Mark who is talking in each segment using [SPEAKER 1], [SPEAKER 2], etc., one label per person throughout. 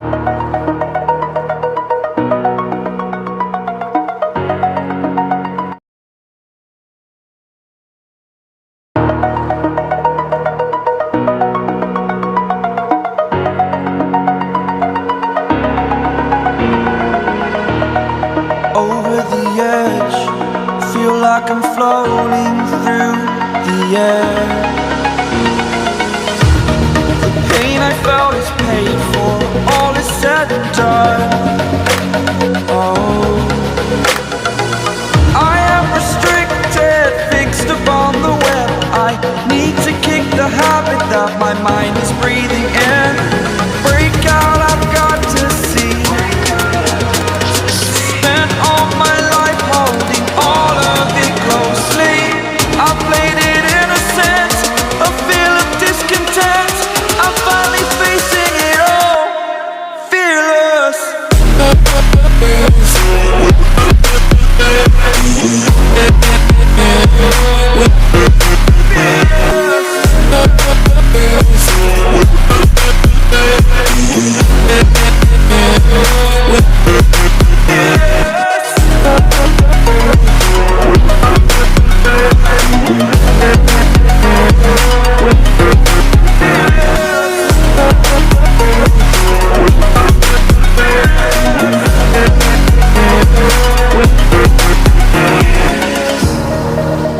[SPEAKER 1] Over the edge, feel like I'm floating through the air. The pain I felt is paid for, all is said and done. Oh, I am restricted, fixed upon the web. I need to kick the habit that my mind is breathing in. Break out, I've got to see. Spent all my life holding all of it closely. I played it innocent, a feel of discontent. I'm finally facing it all, fearless.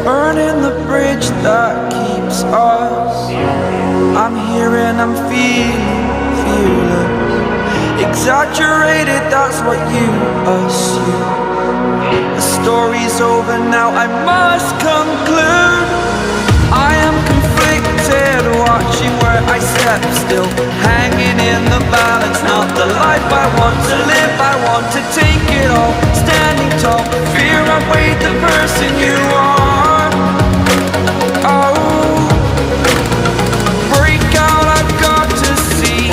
[SPEAKER 1] Burning the bridge that keeps us. I'm here and I'm feeling fearless. Exaggerated, that's what you assume. The story's over now, I must conclude. I am conflicted, watching where I step still, hanging in the balance. Not the life I want to live, I want to take it all. Standing tall, fear outweighed the person you are. Oh, break out, I've got to see.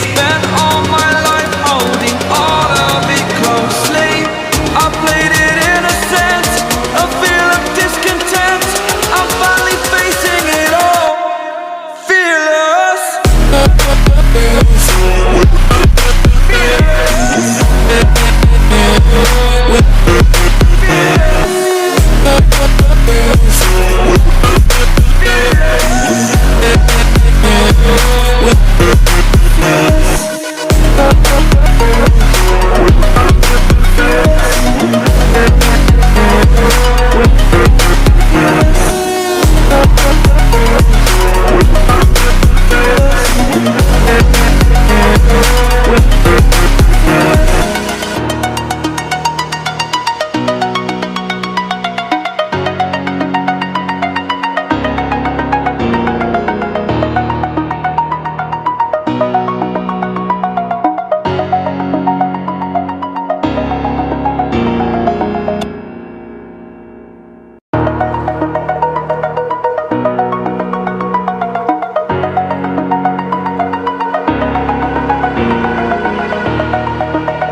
[SPEAKER 1] Spent all my life holding all of it closely. I played it innocent, a feel of discontent. I'm finally facing it all, fearless.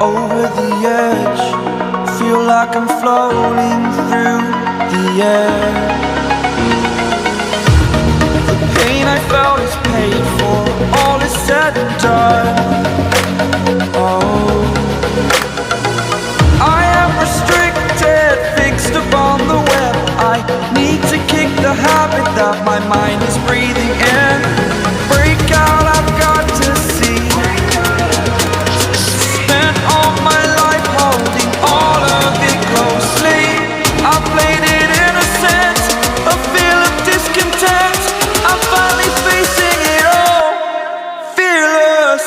[SPEAKER 1] Over the edge, feel like I'm floating through the air. The pain I felt is paid for, all is said and done. Oh, I am restricted, fixed upon the web. I need to kick the habit that my mind is breathing in. Break out, I've got to see. Spent all my life holding all of it closely. I played it innocent, a feel of discontent. I'm finally facing it all, fearless.